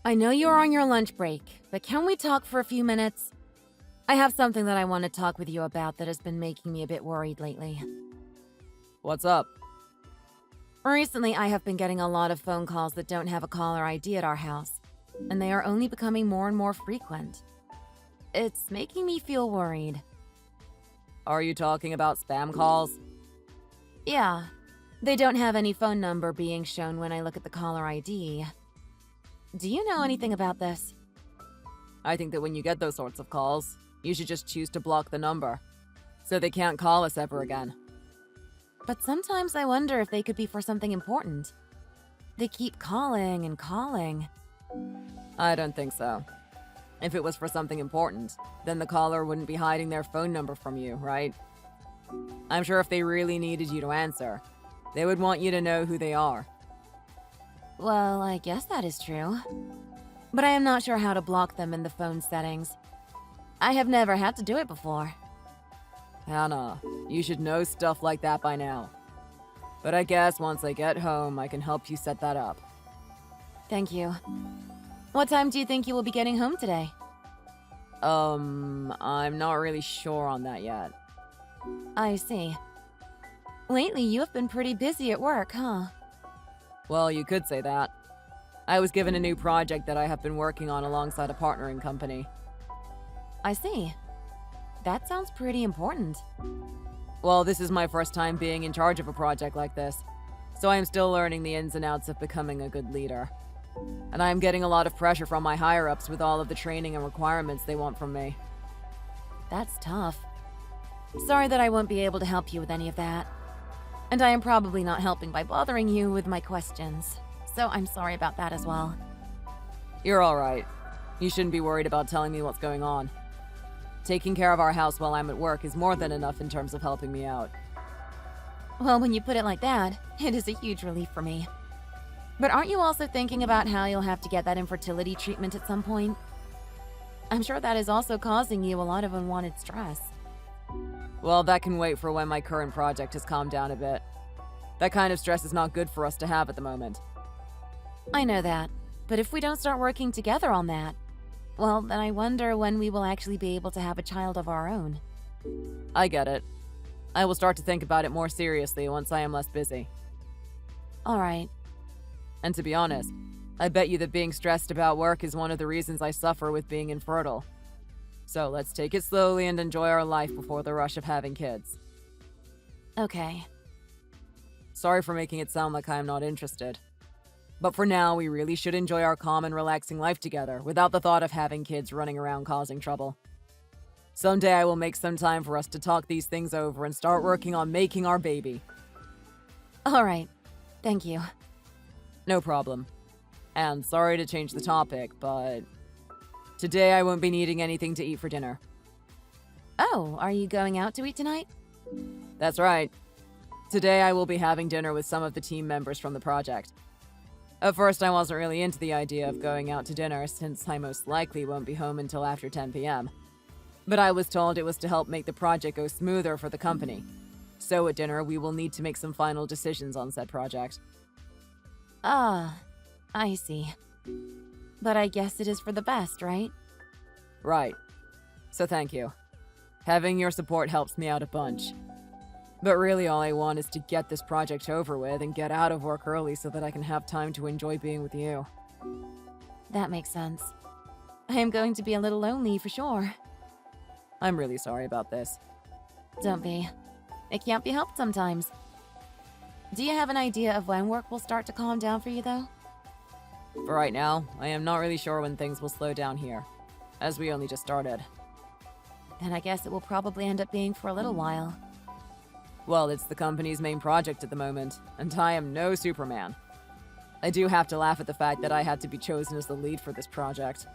I know you're on your lunch break, but can we talk for a few minutes? I have something that I want to talk with you about that has been making me a bit worried lately. What's up? Recently, I have been getting a lot of phone calls that don't have a caller ID at our house, and they are only becoming more and more frequent. It's making me feel worried. Are you talking about spam calls? Yeah, they don't have any phone number being shown when I look at the caller ID. Do you know anything about this? I think that when you get those sorts of calls, you should just choose to block the number, so they can't call us ever again. But sometimes I wonder if they could be for something important. They keep calling and calling. I don't think so. If it was for something important, then the caller wouldn't be hiding their phone number from you, right? I'm sure if they really needed you to answer, they would want you to know who they are. Well, I guess that is true. But I am not sure how to block them in the phone settings. I have never had to do it before. Hannah, you should know stuff like that by now. But I guess once I get home, I can help you set that up. Thank you. What time do you think you will be getting home today? I'm not really sure on that yet. I see. Lately, you have been pretty busy at work, huh? Well, you could say that. I was given a new project that I have been working on alongside a partnering company. I see. That sounds pretty important. Well, this is my first time being in charge of a project like this, so I am still learning the ins and outs of becoming a good leader. And I am getting a lot of pressure from my higher-ups with all of the training and requirements they want from me. That's tough. Sorry that I won't be able to help you with any of that. And I am probably not helping by bothering you with my questions, so I'm sorry about that as well. You're alright. You shouldn't be worried about telling me what's going on. Taking care of our house while I'm at work is more than enough in terms of helping me out. Well, when you put it like that, it is a huge relief for me. But aren't you also thinking about how you'll have to get that infertility treatment at some point? I'm sure that is also causing you a lot of unwanted stress. Well, that can wait for when my current project has calmed down a bit. That kind of stress is not good for us to have at the moment. I know that, but if we don't start working together on that, well, then I wonder when we will actually be able to have a child of our own. I get it. I will start to think about it more seriously once I am less busy. All right. And to be honest, I bet you that being stressed about work is one of the reasons I suffer with being infertile. So let's take it slowly and enjoy our life before the rush of having kids. Okay. Sorry for making it sound like I am not interested. But for now, we really should enjoy our calm and relaxing life together without the thought of having kids running around causing trouble. Someday I will make some time for us to talk these things over and start working on making our baby. All right. Thank you. No problem. And sorry to change the topic, but today I won't be needing anything to eat for dinner. Oh, are you going out to eat tonight? That's right. Today I will be having dinner with some of the team members from the project. At first I wasn't really into the idea of going out to dinner since I most likely won't be home until after 10 p.m. But I was told it was to help make the project go smoother for the company. So at dinner we will need to make some final decisions on said project. Ah, I see. But I guess it is for the best, right? Right. So thank you. Having your support helps me out a bunch. But really all I want is to get this project over with and get out of work early so that I can have time to enjoy being with you. That makes sense. I am going to be a little lonely for sure. I'm really sorry about this. Don't be. It can't be helped sometimes. Do you have an idea of when work will start to calm down for you, though? For right now, I am not really sure when things will slow down here, as we only just started. Then I guess it will probably end up being for a little while. Well, it's the company's main project at the moment, and I am no Superman. I do have to laugh at the fact that I had to be chosen as the lead for this project.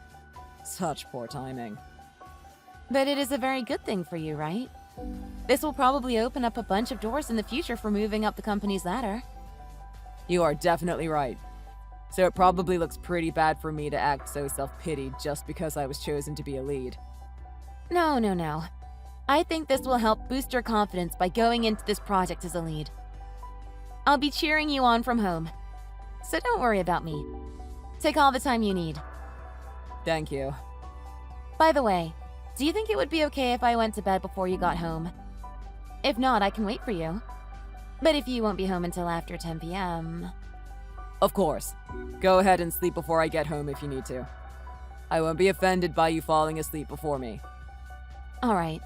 Such poor timing. But it is a very good thing for you, right? This will probably open up a bunch of doors in the future for moving up the company's ladder. You are definitely right. So it probably looks pretty bad for me to act so self-pitied just because I was chosen to be a lead. No. I think this will help boost your confidence by going into this project as a lead. I'll be cheering you on from home. So don't worry about me. Take all the time you need. Thank you. By the way, do you think it would be okay if I went to bed before you got home? If not, I can wait for you. But if you won't be home until after 10 p.m. Of course. Go ahead and sleep before I get home if you need to. I won't be offended by you falling asleep before me. All right.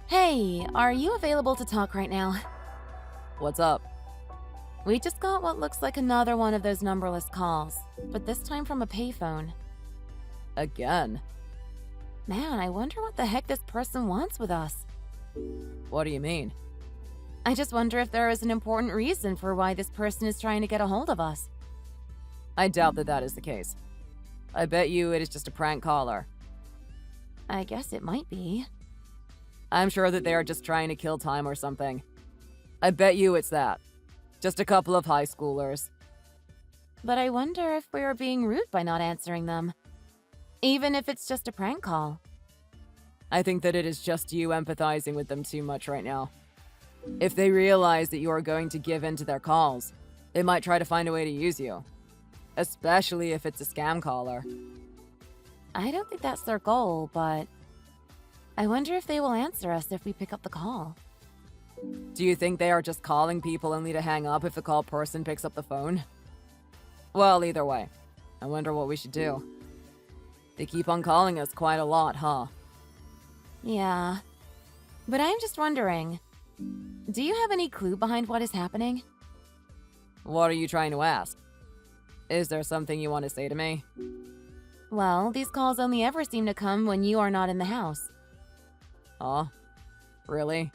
Hey, are you available to talk right now? What's up? We just got what looks like another one of those numberless calls, but this time from a payphone. Again? Man, I wonder what the heck this person wants with us. What do you mean? I just wonder if there is an important reason for why this person is trying to get a hold of us. I doubt that that is the case. I bet you it is just a prank caller. I guess it might be. I'm sure that they are just trying to kill time or something. I bet you it's that. Just a couple of high schoolers. But I wonder if we are being rude by not answering them. Even if it's just a prank call. I think that it is just you empathizing with them too much right now. If they realize that you are going to give in to their calls, they might try to find a way to use you. Especially if it's a scam caller. I don't think that's their goal, but I wonder if they will answer us if we pick up the call. Do you think they are just calling people only to hang up if the call person picks up the phone? Well, either way, I wonder what we should do. They keep on calling us quite a lot, huh? Yeah. But I'm just wondering, do you have any clue behind what is happening? What are you trying to ask? Is there something you want to say to me? Well, these calls only ever seem to come when you are not in the house. Huh? Really?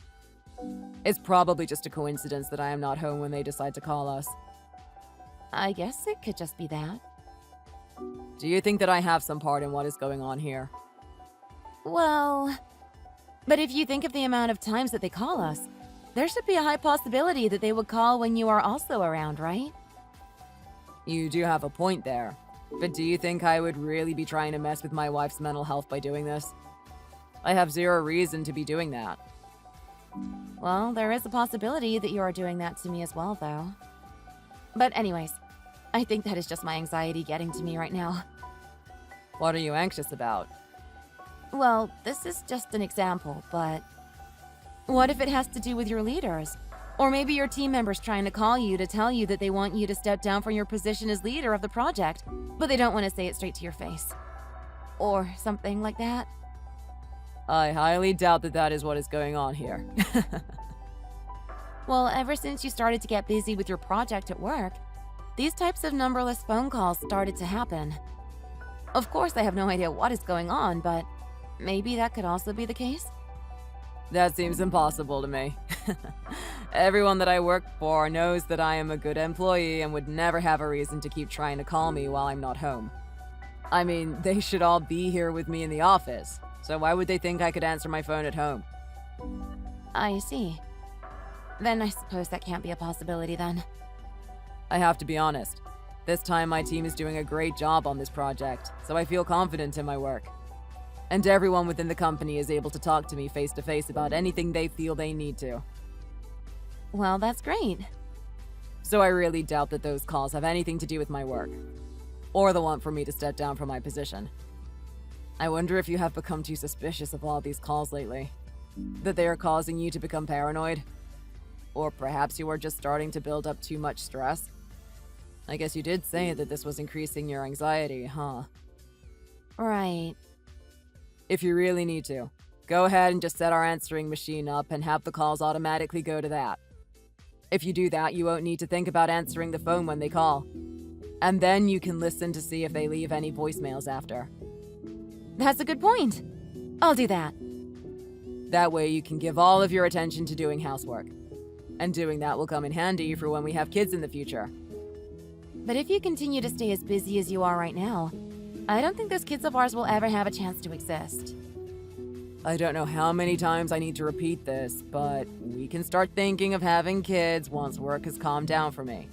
It's probably just a coincidence that I am not home when they decide to call us. I guess it could just be that. Do you think that I have some part in what is going on here? Well, but if you think of the amount of times that they call us, there should be a high possibility that they would call when you are also around, right? You do have a point there. But do you think I would really be trying to mess with my wife's mental health by doing this? I have zero reason to be doing that. Well, there is a possibility that you are doing that to me as well, though. But anyways, I think that is just my anxiety getting to me right now. What are you anxious about? Well, this is just an example, but what if it has to do with your leaders? Or maybe your team members trying to call you to tell you that they want you to step down from your position as leader of the project, but they don't want to say it straight to your face. Or something like that. I highly doubt that that is what is going on here. Well, ever since you started to get busy with your project at work, these types of numberless phone calls started to happen. Of course, I have no idea what is going on, but maybe that could also be the case? That seems impossible to me. Everyone that I work for knows that I am a good employee and would never have a reason to keep trying to call me while I'm not home. I mean, they should all be here with me in the office, so why would they think I could answer my phone at home? I see. Then I suppose that can't be a possibility then. I have to be honest. This time my team is doing a great job on this project, so I feel confident in my work. And everyone within the company is able to talk to me face to face about anything they feel they need to. Well, that's great. So I really doubt that those calls have anything to do with my work, or the want for me to step down from my position. I wonder if you have become too suspicious of all these calls lately. That they are causing you to become paranoid? Or perhaps you are just starting to build up too much stress? I guess you did say that this was increasing your anxiety, huh? Right. If you really need to, go ahead and just set our answering machine up and have the calls automatically go to that. If you do that, you won't need to think about answering the phone when they call. And then you can listen to see if they leave any voicemails after. That's a good point. I'll do that. That way you can give all of your attention to doing housework. And doing that will come in handy for when we have kids in the future. But if you continue to stay as busy as you are right now, I don't think those kids of ours will ever have a chance to exist. I don't know how many times I need to repeat this, but we can start thinking of having kids once work has calmed down for me.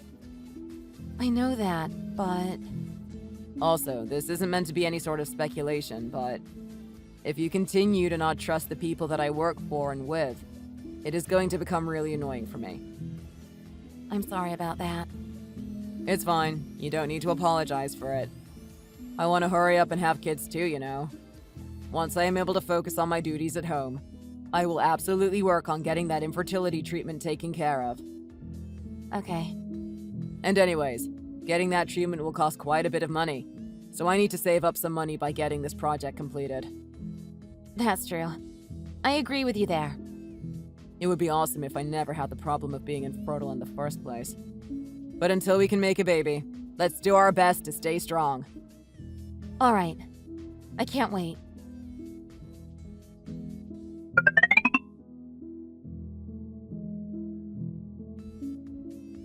I know that, but... Also, this isn't meant to be any sort of speculation, but if you continue to not trust the people that I work for and with, it is going to become really annoying for me. I'm sorry about that. It's fine. You don't need to apologize for it. I want to hurry up and have kids too, you know. Once I am able to focus on my duties at home, I will absolutely work on getting that infertility treatment taken care of. Okay. And anyways, getting that treatment will cost quite a bit of money, so I need to save up some money by getting this project completed. That's true. I agree with you there. It would be awesome if I never had the problem of being infertile in the first place. But until we can make a baby, let's do our best to stay strong. All right. I can't wait.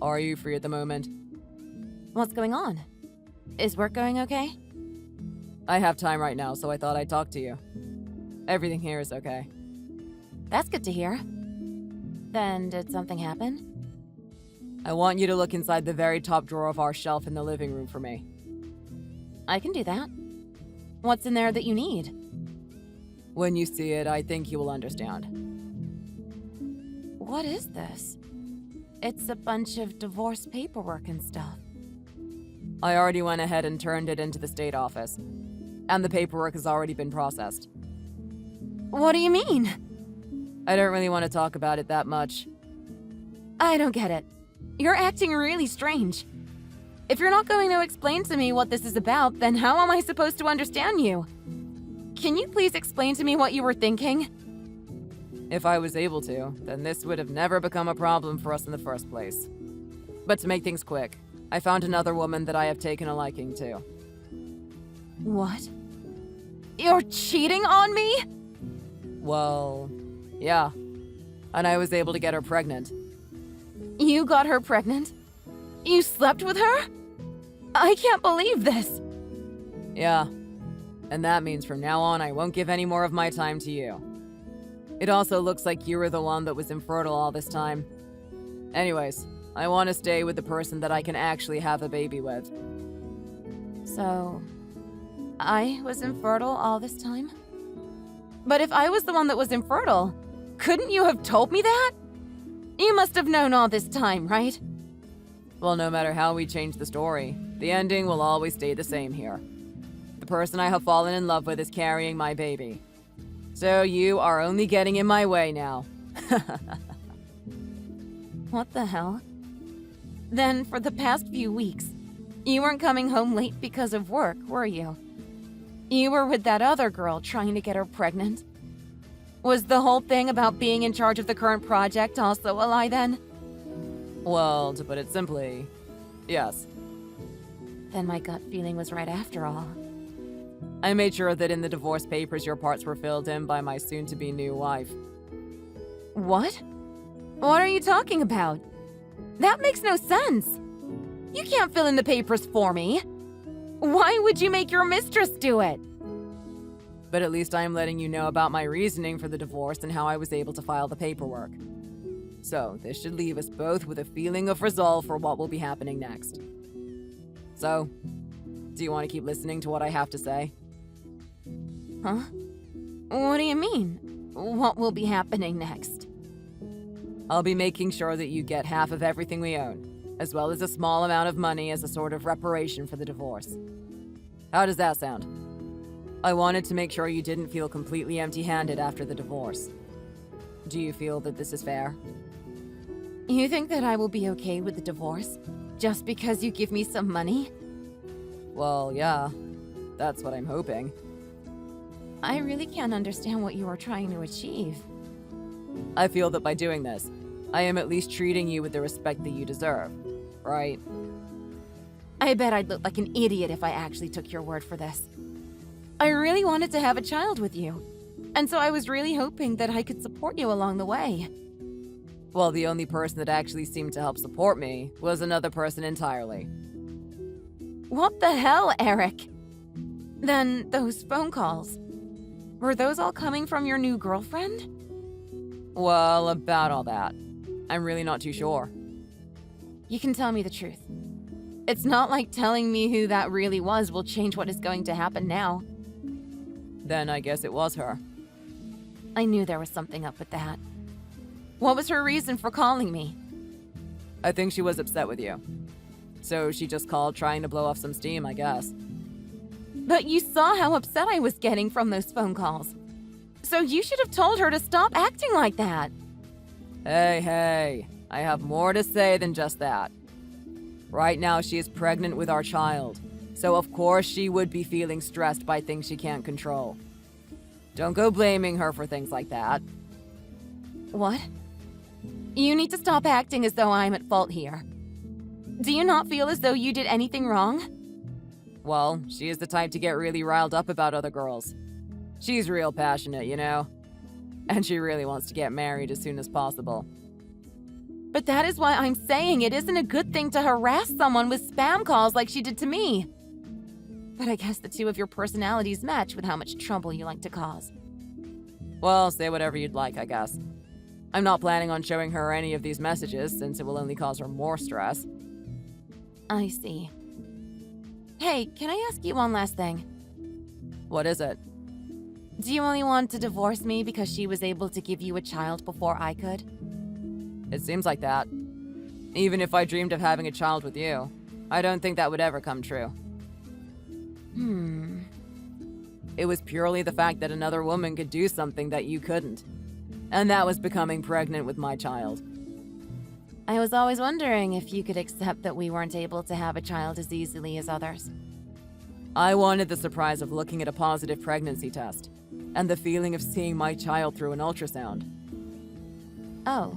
Are you free at the moment? What's going on? Is work going okay? I have time right now, so I thought I'd talk to you. Everything here is okay. That's good to hear. Then, did something happen? I want you to look inside the very top drawer of our shelf in the living room for me. I can do that. What's in there that you need? When you see it, I think you will understand. What is this? It's a bunch of divorce paperwork and stuff. I already went ahead and turned it into the state office. And the paperwork has already been processed. What do you mean? I don't really want to talk about it that much. I don't get it. You're acting really strange. If you're not going to explain to me what this is about, then how am I supposed to understand you? Can you please explain to me what you were thinking? If I was able to, then this would have never become a problem for us in the first place. But to make things quick, I found another woman that I have taken a liking to. What? You're cheating on me? Well, yeah. And I was able to get her pregnant. You got her pregnant? You slept with her? I can't believe this. Yeah. And that means from now on I won't give any more of my time to you. It also looks like you were the one that was infertile all this time. Anyways, I want to stay with the person that I can actually have a baby with. So, I was infertile all this time? But if I was the one that was infertile, couldn't you have told me that? You must have known all this time, right? Well, no matter how we change the story, the ending will always stay the same here. The person I have fallen in love with is carrying my baby. So you are only getting in my way now. What the hell? Then, for the past few weeks, you weren't coming home late because of work, were you? You were with that other girl trying to get her pregnant. Was the whole thing about being in charge of the current project also a lie then? Well, to put it simply, yes. Then my gut feeling was right after all. I made sure that in the divorce papers your parts were filled in by my soon-to-be new wife. What? What are you talking about? That makes no sense. You can't fill in the papers for me. Why would you make your mistress do it? But at least I am letting you know about my reasoning for the divorce and how I was able to file the paperwork. So, this should leave us both with a feeling of resolve for what will be happening next. So, do you want to keep listening to what I have to say? Huh? What do you mean? What will be happening next? I'll be making sure that you get half of everything we own, as well as a small amount of money as a sort of reparation for the divorce. How does that sound? I wanted to make sure you didn't feel completely empty-handed after the divorce. Do you feel that this is fair? You think that I will be okay with the divorce just because you give me some money? Well, yeah. That's what I'm hoping. I really can't understand what you are trying to achieve. I feel that by doing this, I am at least treating you with the respect that you deserve, right? I bet I'd look like an idiot if I actually took your word for this. I really wanted to have a child with you, and so I was really hoping that I could support you along the way. Well, the only person that actually seemed to help support me was another person entirely. What the hell, Eric? Then those phone calls, were those all coming from your new girlfriend? Well, about all that. I'm really not too sure. You can tell me the truth. It's not like telling me who that really was will change what is going to happen now. Then I guess it was her. I knew there was something up with that. What was her reason for calling me? I think she was upset with you. So she just called trying to blow off some steam, I guess. But you saw how upset I was getting from those phone calls. So you should have told her to stop acting like that. Hey, I have more to say than just that. Right now, she is pregnant with our child, so of course she would be feeling stressed by things she can't control. Don't go blaming her for things like that. What? You need to stop acting as though I'm at fault here. Do you not feel as though you did anything wrong? Well, she is the type to get really riled up about other girls. She's real passionate, you know? And she really wants to get married as soon as possible. But that is why I'm saying it isn't a good thing to harass someone with spam calls like she did to me. But I guess the two of your personalities match with how much trouble you like to cause. Well, say whatever you'd like, I guess. I'm not planning on showing her any of these messages, since it will only cause her more stress. I see. Hey, can I ask you one last thing? What is it? Do you only want to divorce me because she was able to give you a child before I could? It seems like that. Even if I dreamed of having a child with you, I don't think that would ever come true. It was purely the fact that another woman could do something that you couldn't. And that was becoming pregnant with my child. I was always wondering if you could accept that we weren't able to have a child as easily as others. I wanted the surprise of looking at a positive pregnancy test, and the feeling of seeing my child through an ultrasound. Oh.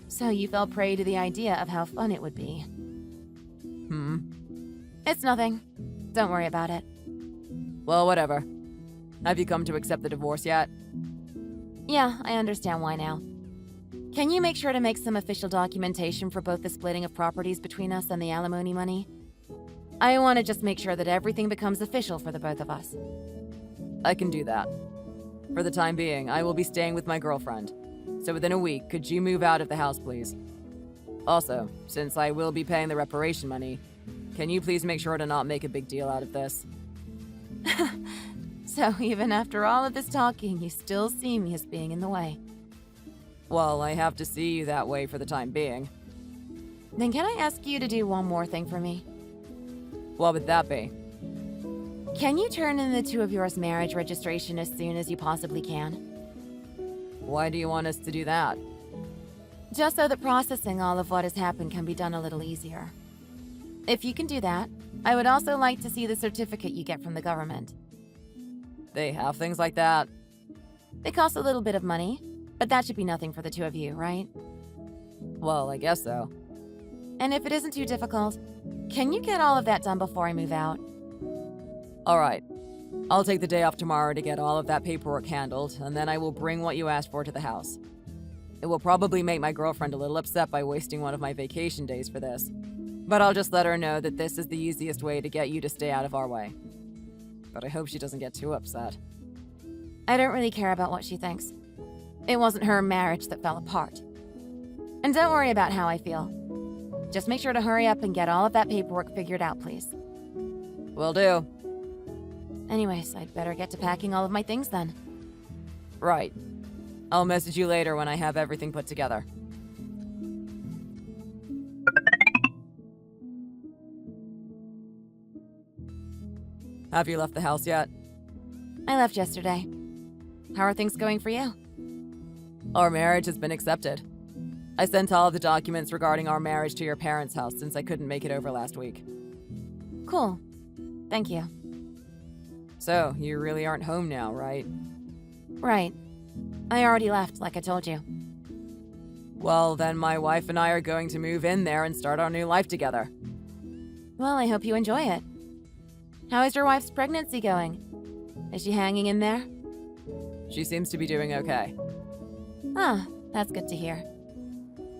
So you fell prey to the idea of how fun it would be. It's nothing. Don't worry about it. Well, whatever. Have you come to accept the divorce yet? Yeah, I understand why now. Can you make sure to make some official documentation for both the splitting of properties between us and the alimony money? I want to just make sure that everything becomes official for the both of us. I can do that. For the time being, I will be staying with my girlfriend. So within a week, could you move out of the house, please? Also, since I will be paying the reparation money, can you please make sure to not make a big deal out of this? So even after all of this talking, you still see me as being in the way. Well, I have to see you that way for the time being. Then can I ask you to do one more thing for me? What would that be? Can you turn in the two of yours marriage registration as soon as you possibly can? Why do you want us to do that? Just so that processing all of what has happened can be done a little easier. If you can do that, I would also like to see the certificate you get from the government. They have things like that? They cost a little bit of money, but that should be nothing for the two of you, right? Well, I guess so. And if it isn't too difficult, can you get all of that done before I move out? All right. I'll take the day off tomorrow to get all of that paperwork handled, and then I will bring what you asked for to the house. It will probably make my girlfriend a little upset by wasting one of my vacation days for this, but I'll just let her know that this is the easiest way to get you to stay out of our way. But I hope she doesn't get too upset. I don't really care about what she thinks. It wasn't her marriage that fell apart. And don't worry about how I feel. Just make sure to hurry up and get all of that paperwork figured out, please. Will do. Anyways, I'd better get to packing all of my things then. Right. I'll message you later when I have everything put together. Have you left the house yet? I left yesterday. How are things going for you? Our marriage has been accepted. I sent all of the documents regarding our marriage to your parents' house since I couldn't make it over last week. Cool. Thank you. So, you really aren't home now, right? Right. I already left, like I told you. Well, then my wife and I are going to move in there and start our new life together. Well, I hope you enjoy it. How is your wife's pregnancy going? Is she hanging in there? She seems to be doing okay. Ah, that's good to hear.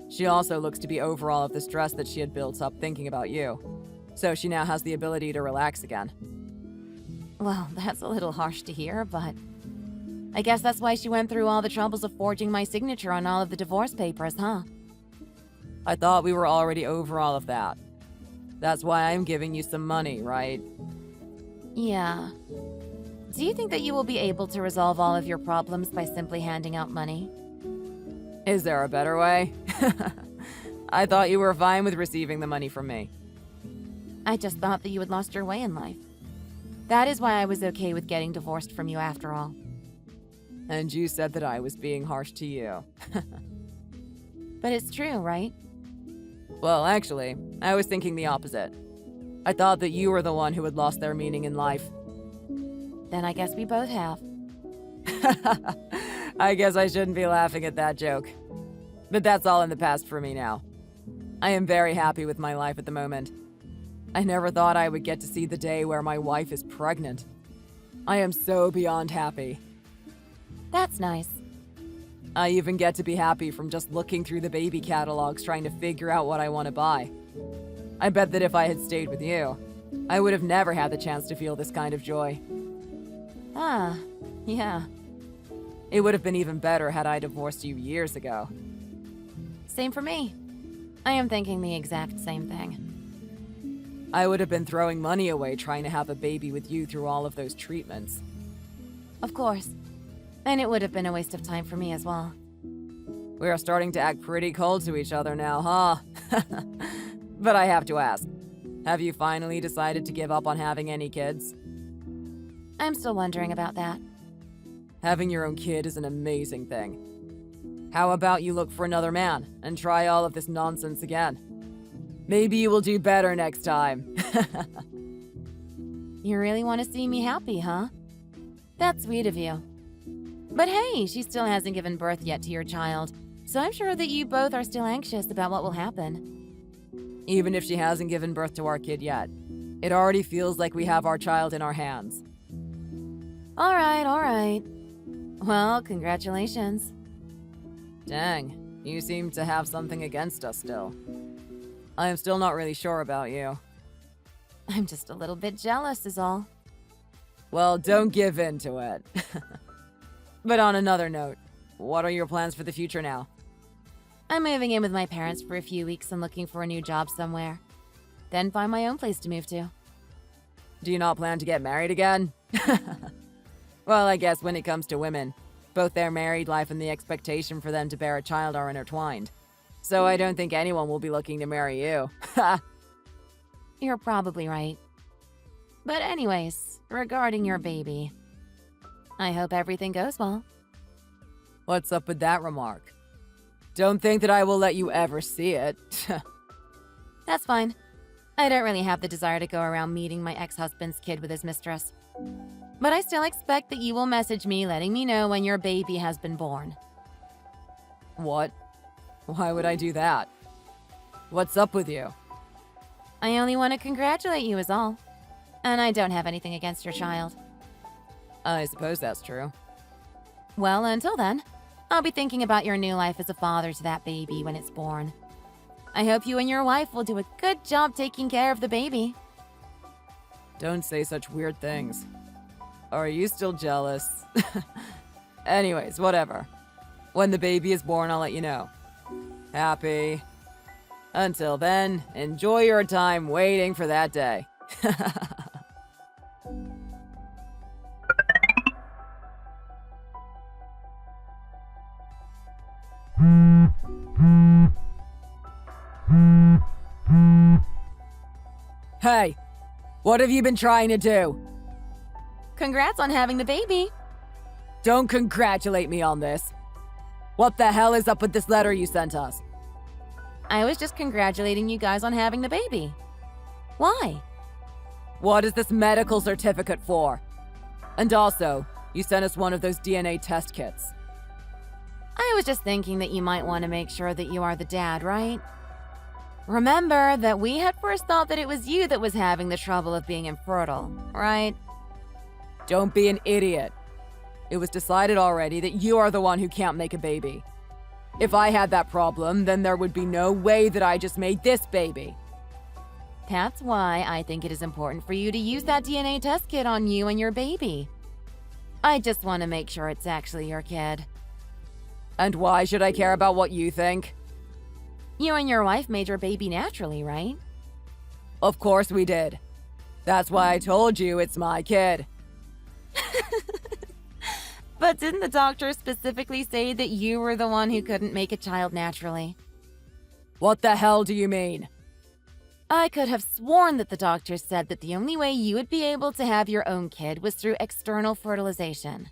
She also looks to be over all of the stress that she had built up thinking about you. So she now has the ability to relax again. Well, that's a little harsh to hear, but I guess that's why she went through all the troubles of forging my signature on all of the divorce papers, huh? I thought we were already over all of that. That's why I'm giving you some money, right? Yeah. Do you think that you will be able to resolve all of your problems by simply handing out money? Is there a better way? I thought you were fine with receiving the money from me. I just thought that you had lost your way in life. That is why I was okay with getting divorced from you after all. And you said that I was being harsh to you. But it's true, right? Well, actually, I was thinking the opposite. I thought that you were the one who had lost their meaning in life. Then I guess we both have. I guess I shouldn't be laughing at that joke. But that's all in the past for me now. I am very happy with my life at the moment. I never thought I would get to see the day where my wife is pregnant. I am so beyond happy. That's nice. I even get to be happy from just looking through the baby catalogs trying to figure out what I want to buy. I bet that if I had stayed with you, I would have never had the chance to feel this kind of joy. Ah, yeah. It would have been even better had I divorced you years ago. Same for me. I am thinking the exact same thing. I would have been throwing money away trying to have a baby with you through all of those treatments. Of course. And it would have been a waste of time for me as well. We are starting to act pretty cold to each other now, huh? But I have to ask, have you finally decided to give up on having any kids? I'm still wondering about that. Having your own kid is an amazing thing. How about you look for another man and try all of this nonsense again? Maybe you will do better next time. You really want to see me happy, huh? That's sweet of you. But hey, she still hasn't given birth yet to your child, so I'm sure that you both are still anxious about what will happen. Even if she hasn't given birth to our kid yet, it already feels like we have our child in our hands. All right. Well, congratulations. Dang, you seem to have something against us still. I am still not really sure about you. I'm just a little bit jealous is all. Well, don't give in to it. But on another note, what are your plans for the future now? I'm moving in with my parents for a few weeks and looking for a new job somewhere. Then find my own place to move to. Do you not plan to get married again? Well, I guess when it comes to women, both their married life and the expectation for them to bear a child are intertwined. So I don't think anyone will be looking to marry you. You're probably right. But anyways, regarding your baby, I hope everything goes well. What's up with that remark? Don't think that I will let you ever see it. That's fine. I don't really have the desire to go around meeting my ex-husband's kid with his mistress. But I still expect that you will message me letting me know when your baby has been born. What? Why would I do that? What's up with you? I only want to congratulate you is all. And I don't have anything against your child. I suppose that's true. Well, until then, I'll be thinking about your new life as a father to that baby when it's born. I hope you and your wife will do a good job taking care of the baby. Don't say such weird things. Are you still jealous? Anyways, whatever. When the baby is born, I'll let you know. Happy. Until then, enjoy your time waiting for that day. Hey, what have you been trying to do? Congrats on having the baby. Don't congratulate me on this. What the hell is up with this letter you sent us? I was just congratulating you guys on having the baby. Why? What is this medical certificate for? And also, you sent us one of those DNA test kits. I was just thinking that you might want to make sure that you are the dad, right? Remember that we had first thought that it was you that was having the trouble of being infertile, right? Don't be an idiot. It was decided already that you are the one who can't make a baby. If I had that problem, then there would be no way that I just made this baby. That's why I think it is important for you to use that DNA test kit on you and your baby. I just want to make sure it's actually your kid. And why should I care about what you think? You and your wife made your baby naturally, right? Of course we did. That's why I told you it's my kid. But didn't the doctor specifically say that you were the one who couldn't make a child naturally? What the hell do you mean? I could have sworn that the doctor said that the only way you would be able to have your own kid was through external fertilization.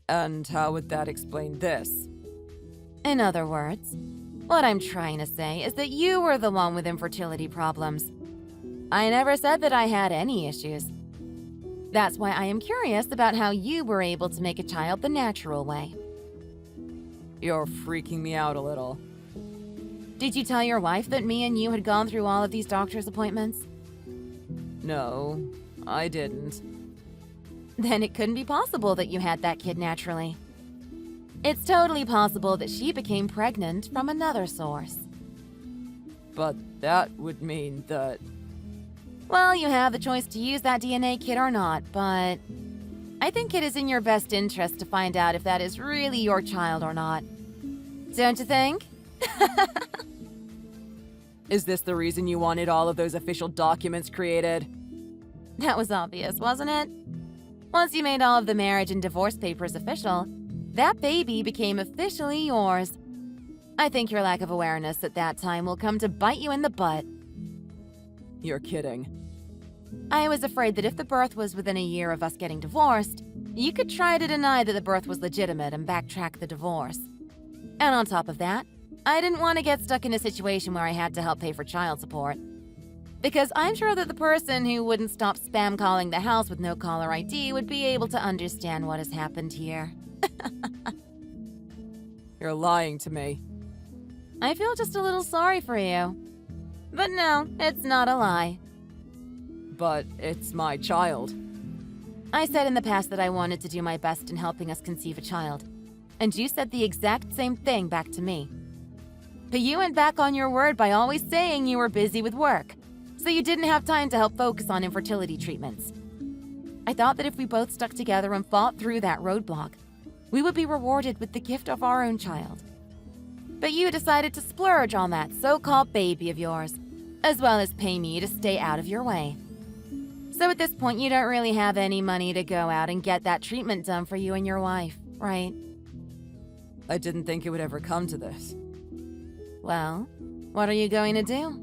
And how would that explain this? In other words, what I'm trying to say is that you were the one with infertility problems. I never said that I had any issues. That's why I am curious about how you were able to make a child the natural way. You're freaking me out a little. Did you tell your wife that me and you had gone through all of these doctor's appointments? No, I didn't. Then it couldn't be possible that you had that kid naturally. It's totally possible that she became pregnant from another source. But that would mean that... Well, you have the choice to use that DNA kit or not, but I think it is in your best interest to find out if that is really your child or not. Don't you think? Is this the reason you wanted all of those official documents created? That was obvious, wasn't it? Once you made all of the marriage and divorce papers official, that baby became officially yours. I think your lack of awareness at that time will come to bite you in the butt. You're kidding. I was afraid that if the birth was within a year of us getting divorced, you could try to deny that the birth was legitimate and backtrack the divorce. And on top of that, I didn't want to get stuck in a situation where I had to help pay for child support. Because I'm sure that the person who wouldn't stop spam calling the house with no caller ID would be able to understand what has happened here. You're lying to me. I feel just a little sorry for you. But no, it's not a lie. But it's my child. I said in the past that I wanted to do my best in helping us conceive a child. And you said the exact same thing back to me. But you went back on your word by always saying you were busy with work, so you didn't have time to help focus on infertility treatments. I thought that if we both stuck together and fought through that roadblock, we would be rewarded with the gift of our own child. But you decided to splurge on that so-called baby of yours, as well as pay me to stay out of your way. So at this point, you don't really have any money to go out and get that treatment done for you and your wife, right? I didn't think it would ever come to this. Well, what are you going to do?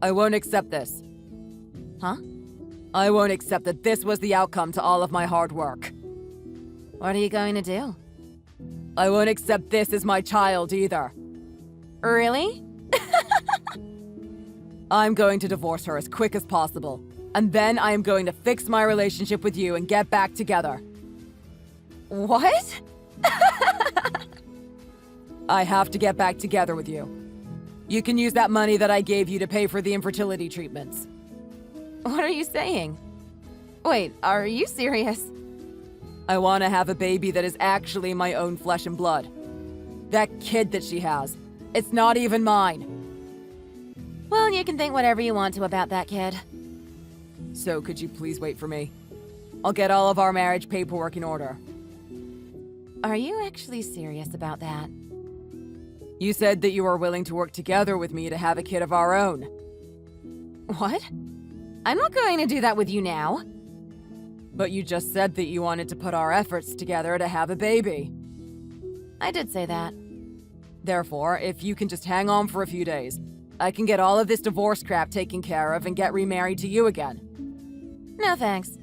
I won't accept this. Huh? I won't accept that this was the outcome to all of my hard work. What are you going to do? I won't accept this as my child either. Really? I'm going to divorce her as quick as possible. And then I am going to fix my relationship with you and get back together. What? I have to get back together with you. You can use that money that I gave you to pay for the infertility treatments. What are you saying? Wait, are you serious? I want to have a baby that is actually my own flesh and blood. That kid that she has, it's not even mine. Well, you can think whatever you want to about that kid. So could you please wait for me? I'll get all of our marriage paperwork in order. Are you actually serious about that? You said that you were willing to work together with me to have a kid of our own. What? I'm not going to do that with you now. But you just said that you wanted to put our efforts together to have a baby. I did say that. Therefore, if you can just hang on for a few days, I can get all of this divorce crap taken care of and get remarried to you again. No thanks.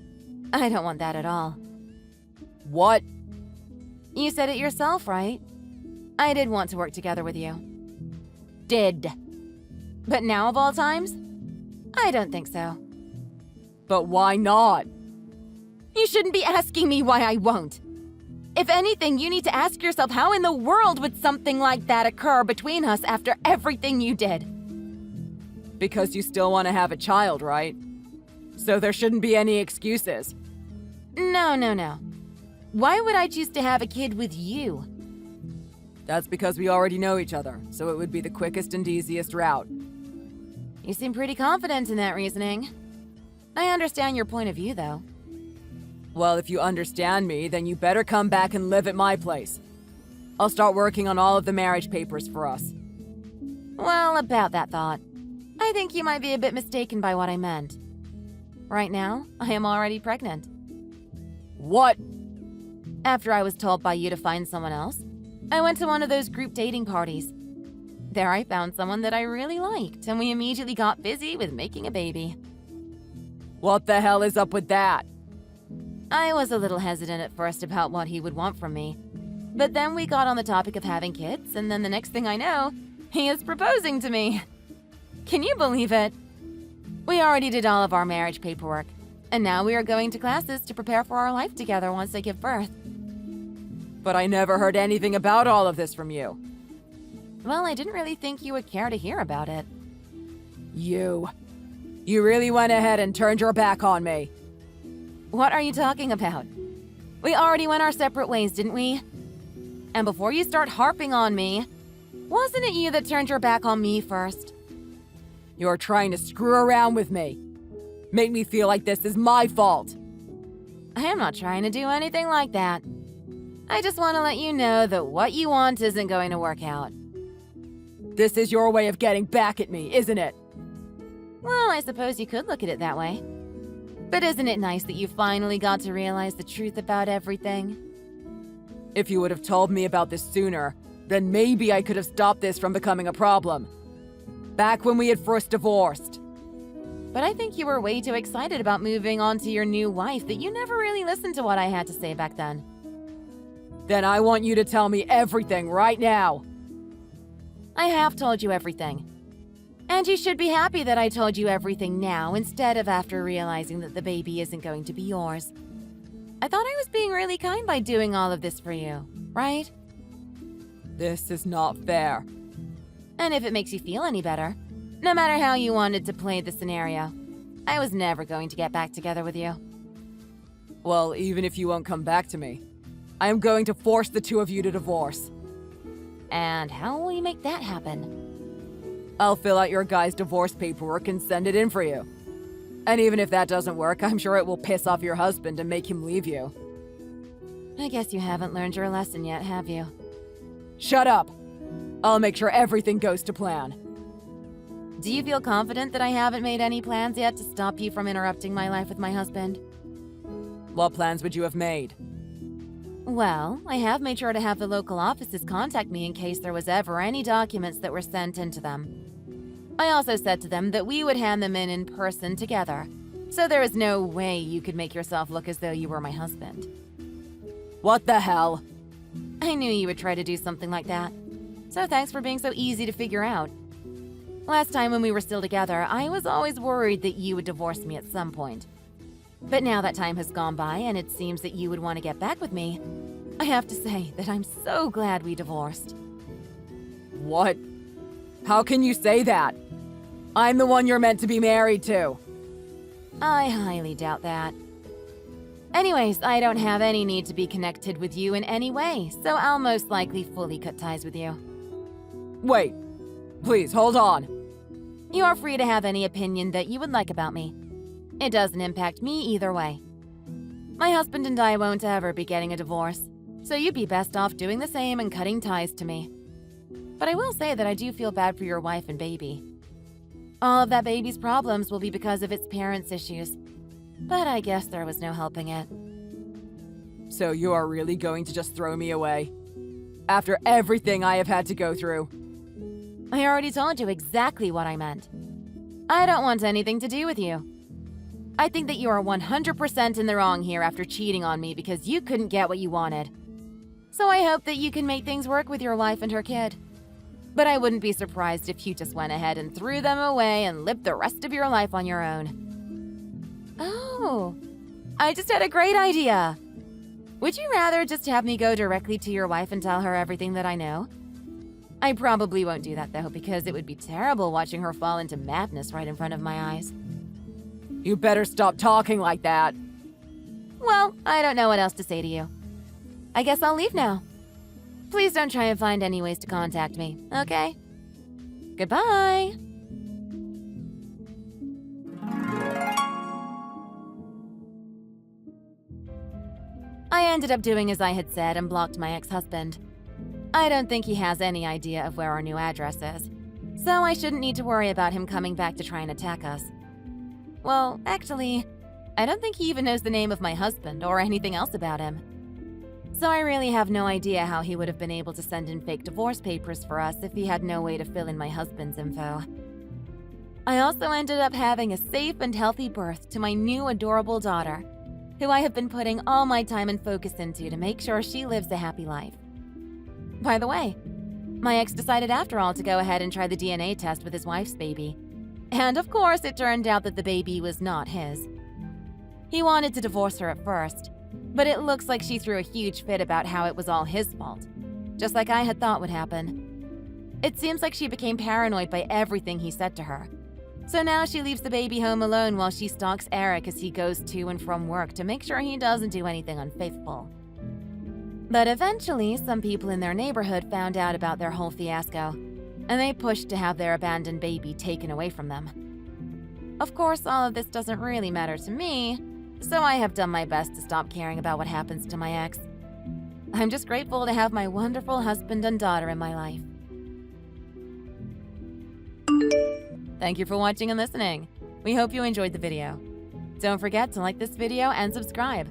I don't want that at all. What? You said it yourself, right? I did want to work together with you. Did. But now of all times? I don't think so. But why not? You shouldn't be asking me why I won't. If anything, you need to ask yourself how in the world would something like that occur between us after everything you did? Because you still want to have a child, right? So there shouldn't be any excuses. No. Why would I choose to have a kid with you? That's because we already know each other, so it would be the quickest and easiest route. You seem pretty confident in that reasoning. I understand your point of view, though. Well, if you understand me, then you better come back and live at my place. I'll start working on all of the marriage papers for us. Well, about that thought, I think you might be a bit mistaken by what I meant. Right now, I am already pregnant. What? After I was told by you to find someone else, I went to one of those group dating parties. There I found someone that I really liked, and we immediately got busy with making a baby. What the hell is up with that? I was a little hesitant at first about what he would want from me. But then we got on the topic of having kids, and then the next thing I know, he is proposing to me. Can you believe it? We already did all of our marriage paperwork, and now we are going to classes to prepare for our life together once I give birth. But I never heard anything about all of this from you. Well, I didn't really think you would care to hear about it. You really went ahead and turned your back on me. What are you talking about? We already went our separate ways, didn't we? And before you start harping on me, wasn't it you that turned your back on me first? You're trying to screw around with me. Make me feel like this is my fault. I am not trying to do anything like that. I just want to let you know that what you want isn't going to work out. This is your way of getting back at me, isn't it? Well, I suppose you could look at it that way. But isn't it nice that you finally got to realize the truth about everything? If you would have told me about this sooner, then maybe I could have stopped this from becoming a problem. Back when we had first divorced. But I think you were way too excited about moving on to your new wife that you never really listened to what I had to say back then. Then I want you to tell me everything right now. I have told you everything. And you should be happy that I told you everything now instead of after realizing that the baby isn't going to be yours. I thought I was being really kind by doing all of this for you, right? This is not fair. And if it makes you feel any better, no matter how you wanted to play the scenario, I was never going to get back together with you. Well, even if you won't come back to me, I am going to force the two of you to divorce. And how will you make that happen? I'll fill out your guys' divorce paperwork and send it in for you. And even if that doesn't work, I'm sure it will piss off your husband and make him leave you. I guess you haven't learned your lesson yet, have you? Shut up! I'll make sure everything goes to plan. Do you feel confident that I haven't made any plans yet to stop you from interrupting my life with my husband? What plans would you have made? Well, I have made sure to have the local offices contact me in case there was ever any documents that were sent into them. I also said to them that we would hand them in person together, so there is no way you could make yourself look as though you were my husband. What the hell? I knew you would try to do something like that, so thanks for being so easy to figure out. Last time when we were still together, I was always worried that you would divorce me at some point. But now that time has gone by and it seems that you would want to get back with me, I have to say that I'm so glad we divorced. What? How can you say that? I'm the one you're meant to be married to. I highly doubt that. Anyways, I don't have any need to be connected with you in any way, so I'll most likely fully cut ties with you. Wait. Please, hold on. You are free to have any opinion that you would like about me. It doesn't impact me either way. My husband and I won't ever be getting a divorce, so you'd be best off doing the same and cutting ties to me. But I will say that I do feel bad for your wife and baby. All of that baby's problems will be because of its parents' issues, but I guess there was no helping it. So you are really going to just throw me away? After everything I have had to go through? I already told you exactly what I meant. I don't want anything to do with you. I think that you are 100% in the wrong here after cheating on me because you couldn't get what you wanted. So I hope that you can make things work with your wife and her kid. But I wouldn't be surprised if you just went ahead and threw them away and lived the rest of your life on your own. Oh, I just had a great idea. Would you rather just have me go directly to your wife and tell her everything that I know? I probably won't do that though, because it would be terrible watching her fall into madness right in front of my eyes. You better stop talking like that. Well, I don't know what else to say to you. I guess I'll leave now. Please don't try and find any ways to contact me, okay? Goodbye! I ended up doing as I had said and blocked my ex-husband. I don't think he has any idea of where our new address is, so I shouldn't need to worry about him coming back to try and attack us. Well, actually, I don't think he even knows the name of my husband or anything else about him. So I really have no idea how he would have been able to send in fake divorce papers for us if he had no way to fill in my husband's info. I also ended up having a safe and healthy birth to my new adorable daughter, who I have been putting all my time and focus into to make sure she lives a happy life. By the way, my ex decided after all to go ahead and try the DNA test with his wife's baby. And of course, it turned out that the baby was not his. He wanted to divorce her at first, but it looks like she threw a huge fit about how it was all his fault, just like I had thought would happen. It seems like she became paranoid by everything he said to her. So now she leaves the baby home alone while she stalks Eric as he goes to and from work to make sure he doesn't do anything unfaithful. But eventually, some people in their neighborhood found out about their whole fiasco, and they pushed to have their abandoned baby taken away from them. Of course, all of this doesn't really matter to me, so I have done my best to stop caring about what happens to my ex. I'm just grateful to have my wonderful husband and daughter in my life. Thank you for watching and listening. We hope you enjoyed the video. Don't forget to like this video and subscribe.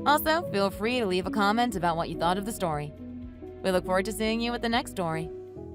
Also, feel free to leave a comment about what you thought of the story. We look forward to seeing you with the next story.